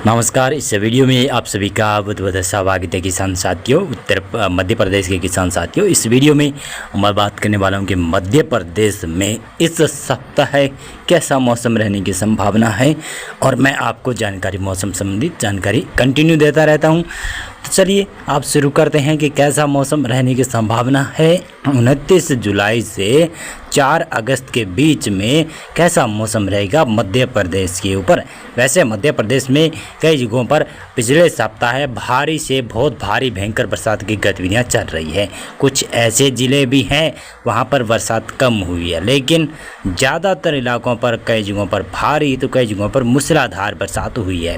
नमस्कार। इस वीडियो में आप सभी का बहुत बहुत स्वागत है किसान साथियों, मध्य प्रदेश के किसान साथियों। इस वीडियो में मैं बात करने वाला हूं कि मध्य प्रदेश में इस सप्ताह कैसा मौसम रहने की संभावना है और मैं आपको मौसम संबंधित जानकारी कंटिन्यू देता रहता हूं। तो चलिए आप शुरू करते हैं कि कैसा मौसम रहने की संभावना है 29 जुलाई से 4 अगस्त के बीच में कैसा मौसम रहेगा मध्य प्रदेश के ऊपर। वैसे मध्य प्रदेश में कई जगहों पर पिछले सप्ताह भारी से बहुत भारी भयंकर बरसात की गतिविधियां चल रही है। कुछ ऐसे ज़िले भी हैं वहां पर बरसात कम हुई है, लेकिन ज़्यादातर इलाकों पर कई जगहों पर भारी तो कई जगहों पर मूसलाधार बरसात हुई है।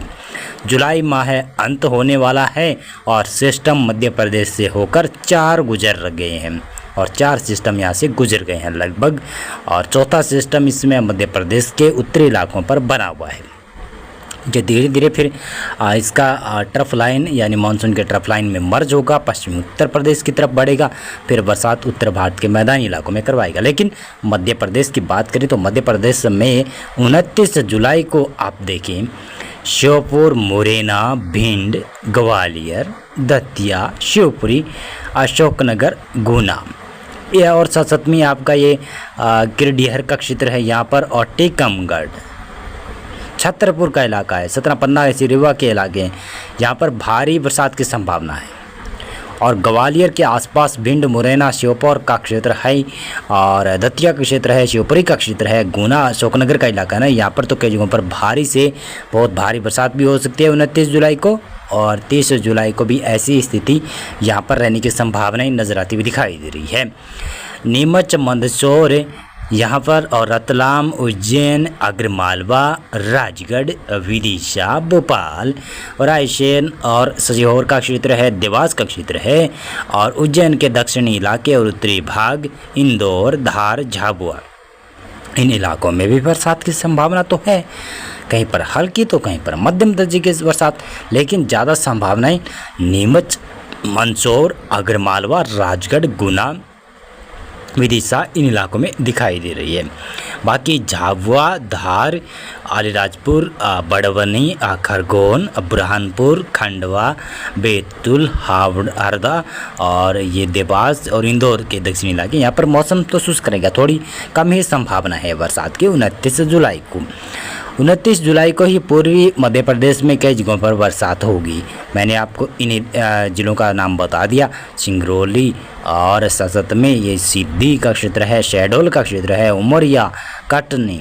जुलाई माह अंत होने वाला है और सिस्टम मध्य प्रदेश से होकर 4 गुजर गए हैं और 4 सिस्टम यहाँ से गुजर गए हैं लगभग, और चौथा सिस्टम इसमें मध्य प्रदेश के उत्तरी इलाकों पर बना हुआ है जो धीरे धीरे फिर इसका ट्रफ लाइन यानी मानसून के ट्रफ लाइन में मर्ज होगा, पश्चिमी उत्तर प्रदेश की तरफ बढ़ेगा, फिर बरसात उत्तर भारत के मैदानी इलाकों में करवाएगा। लेकिन मध्य प्रदेश की बात करें तो मध्य प्रदेश में 29 जुलाई को आप देखें श्योपुर, मुरैना, भिंड, ग्वालियर, दतिया, शिवपुरी, अशोकनगर, गुना यह और साथ में आपका ये गिरडीहर का क्षेत्र है यहाँ पर, और टीकमगढ़, छतरपुर का इलाका है, सतना, पन्ना, ऐसी रीवा के इलाके हैं, यहाँ पर भारी बरसात की संभावना है। और ग्वालियर के आसपास भिंड, मुरैना, श्योपुर का क्षेत्र है और दतिया का क्षेत्र है, शिवपुरी का क्षेत्र है, गुना, अशोकनगर का इलाका है ना, यहाँ पर तो कई जगहों पर भारी से बहुत भारी बरसात भी हो सकती है 29 जुलाई को, और 30 जुलाई को भी ऐसी स्थिति यहाँ पर रहने की संभावनाएं नजर आती हुई दिखाई दे रही है। नीमच, मंदसौर यहाँ पर, और रतलाम, उज्जैन, आगरमालवा, राजगढ़, विदिशा, भोपाल, रायसेन और सीहोर का क्षेत्र है, देवास का क्षेत्र है, और उज्जैन के दक्षिणी इलाके और उत्तरी भाग, इंदौर, धार, झाबुआ, इन इलाकों में भी बरसात की संभावना तो है, कहीं पर हल्की तो कहीं पर मध्यम दर्जे की बरसात, लेकिन ज़्यादा संभावनाएं नीमच, मंदसौर, आगरमालवा, राजगढ़, गुना, विदिशा इन इलाकों में दिखाई दे रही है। बाकी झाबुआ, धार, अलीराजपुर, बड़वनी, खरगोन, बुरहानपुर, खंडवा, बैतूल, हरदा और ये देवास और इंदौर के दक्षिणी इलाके, यहाँ पर मौसम तो शुष्क रहेगा, थोड़ी कम ही संभावना है बरसात की 29 जुलाई को। 29 जुलाई को ही पूर्वी मध्य प्रदेश में कई जगहों पर बरसात होगी। मैंने आपको इन जिलों का नाम बता दिया, सिंगरौली और सतत में ये सिद्धि का क्षेत्र है, शहडोल का क्षेत्र है, उमरिया, कटनी,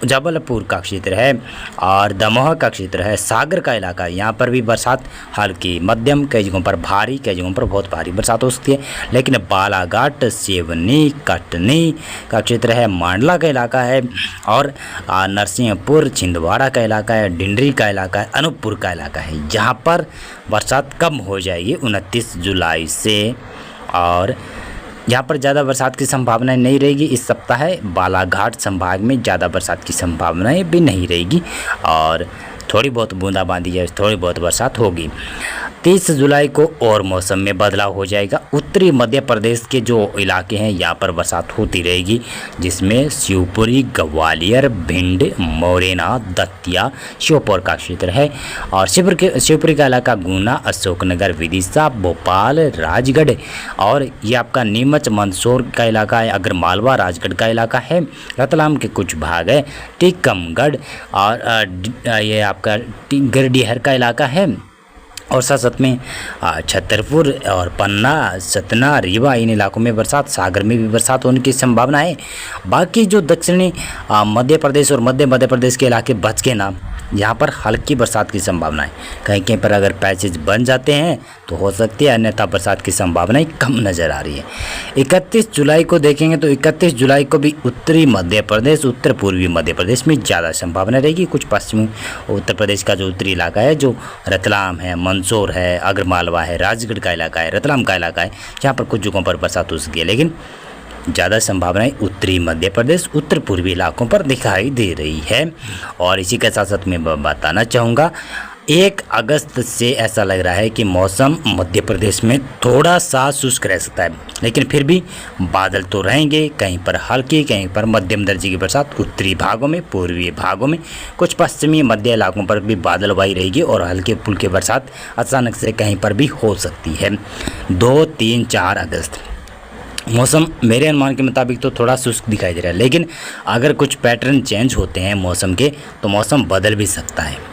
जबलपुर का क्षेत्र है और दमोह का क्षेत्र है, सागर का इलाका, यहाँ पर भी बरसात हल्की मध्यम, कई जगहों पर भारी, कई जगहों पर बहुत भारी बरसात हो सकती है। लेकिन बालाघाट, सिवनी, कटनी का क्षेत्र है, मांडला का इलाका है और नरसिंहपुर, छिंदवाड़ा का इलाका है, डिंडरी का इलाका है, अनूपपुर का इलाका है, जहाँ पर बरसात कम हो जाएगी 29 जुलाई से, और यहाँ पर ज़्यादा बरसात की संभावनाएं नहीं रहेगी। इस सप्ताह बालाघाट संभाग में ज़्यादा बरसात की संभावनाएं भी नहीं रहेगी और थोड़ी बहुत बूंदाबांदी या थोड़ी बहुत बरसात होगी। 30 जुलाई को और मौसम में बदलाव हो जाएगा। उत्तरी मध्य प्रदेश के जो इलाके हैं यहाँ पर बरसात होती रहेगी, जिसमें शिवपुरी, ग्वालियर, भिंड, मुरैना, दतिया, श्योपुर का क्षेत्र है और शिवपुरी का इलाका, गुना, अशोकनगर, विदिशा, भोपाल, राजगढ़ और ये आपका नीमच, मंदसौर का इलाका है, आगरमालवा, राजगढ़ का इलाका है, रतलाम के कुछ भाग है, टीकमगढ़ और ये आपका गिरडीहर का इलाका है और साथ में छतरपुर और पन्ना, सतना, रीवा इन इलाकों में बरसात, सागर में भी बरसात होने की संभावना है। बाकी जो दक्षिणी मध्य प्रदेश और मध्य प्रदेश के इलाके बच गए ना, यहाँ पर हल्की बरसात की संभावना है। कहीं कहीं पर अगर पैचेज बन जाते हैं तो हो सकती है, अन्यथा बरसात की संभावनाएं कम नज़र आ रही है। 31 जुलाई को देखेंगे तो 31 जुलाई को भी उत्तरी मध्य प्रदेश, उत्तर पूर्वी मध्य प्रदेश में ज़्यादा संभावना रहेगी। कुछ पश्चिमी उत्तर प्रदेश का जो उत्तरी इलाका है, जो रतलाम है, मंदसौर है, आगरमालवा है, राजगढ़ का इलाका है, रतलाम का इलाका है, यहाँ पर कुछ जगहों पर बरसात हो सकती है, लेकिन ज़्यादा संभावनाएं उत्तरी मध्य प्रदेश, उत्तर पूर्वी इलाकों पर दिखाई दे रही है। और इसी के साथ साथ मैं बताना चाहूँगा 1 अगस्त से ऐसा लग रहा है कि मौसम मध्य प्रदेश में थोड़ा सा शुष्क रह सकता है, लेकिन फिर भी बादल तो रहेंगे। कहीं पर हल्की, कहीं पर मध्यम दर्जे की बरसात उत्तरी भागों में, पूर्वी भागों में, कुछ पश्चिमी मध्य इलाकों पर भी बादलबाई रहेगी और हल्के फुल्के बरसात अचानक से कहीं पर भी हो सकती है। 2, 3, 4 अगस्त मौसम मेरे अनुमान के मुताबिक तो थोड़ा शुष्क दिखाई दे रहा है, लेकिन अगर कुछ पैटर्न चेंज होते हैं मौसम के तो मौसम बदल भी सकता है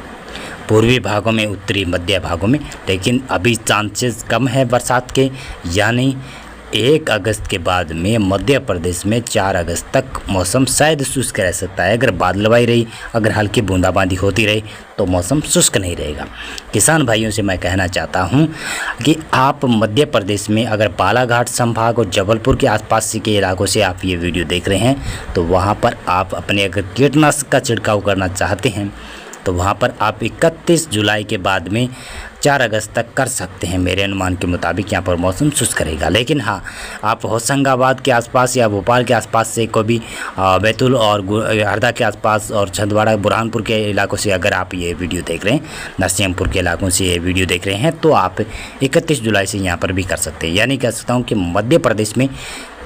पूर्वी भागों में, उत्तरी मध्य भागों में। लेकिन अभी चांसेस कम है बरसात के, यानी 1 अगस्त के बाद में मध्य प्रदेश में 4 अगस्त तक मौसम शायद शुष्क रह सकता है। अगर बादलबाई रही, अगर हल्की बूंदाबांदी होती रही तो मौसम शुष्क नहीं रहेगा। किसान भाइयों से मैं कहना चाहता हूं कि आप मध्य प्रदेश में अगर बालाघाट संभाग और जबलपुर के आसपास के इलाकों से आप ये वीडियो देख रहे हैं तो वहां पर आप अपने अगर कीटनाशक का छिड़काव करना चाहते हैं तो वहाँ पर आप 31 जुलाई के बाद में 4 अगस्त तक कर सकते हैं। मेरे अनुमान के मुताबिक यहाँ पर मौसम शुष्क रहेगा। लेकिन हाँ, आप होशंगाबाद के आसपास या भोपाल के आसपास से कभी बैतूल और हरदा के आसपास और छिंदवाड़ा बुरहानपुर के इलाकों से अगर आप ये वीडियो देख रहे हैं, नरसिंहपुर के इलाकों से ये वीडियो देख रहे हैं तो आप 31 जुलाई से यहाँ पर भी कर सकते हैं। यानी कह सकता हूँ कि मध्य प्रदेश में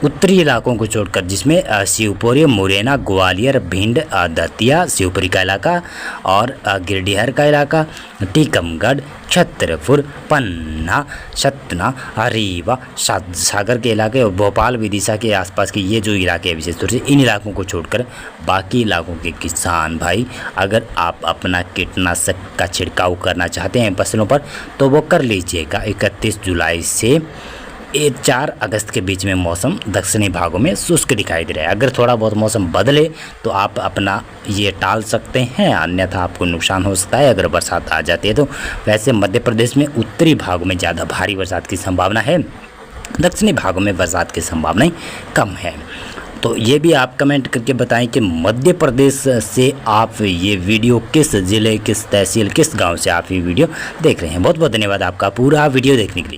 उत्तरी इलाकों को छोड़कर, जिसमें शिवपुरी, मुरैना, ग्वालियर, भिंड, दतिया, शिवपुरी का इलाका और गिरडीहर का इलाका, टीकमगढ़, छतरपुर, पन्ना, सतना, रीवा, सागर के इलाके और भोपाल, विदिशा के आसपास के ये जो इलाके हैं विशेष तौर से, इन इलाकों को छोड़कर बाकी इलाकों के किसान भाई अगर आप अपना कीटनाशक का छिड़काव करना चाहते हैं फसलों पर तो वो कर लीजिएगा। 31 जुलाई से 4 अगस्त के बीच में मौसम दक्षिणी भागों में शुष्क दिखाई दे रहा है। अगर थोड़ा बहुत मौसम बदले तो आप अपना ये टाल सकते हैं, अन्यथा आपको नुकसान हो सकता है अगर बरसात आ जाती है तो। वैसे मध्य प्रदेश में उत्तरी भागों में ज़्यादा भारी बरसात की संभावना है, दक्षिणी भागों में बरसात की संभावनाएं कम है। तो ये भी आप कमेंट करके बताएं कि मध्य प्रदेश से आप ये वीडियो किस ज़िले, किस तहसील, किस गांव से आप ये वीडियो देख रहे हैं। बहुत बहुत धन्यवाद आपका पूरा वीडियो देखने के लिए।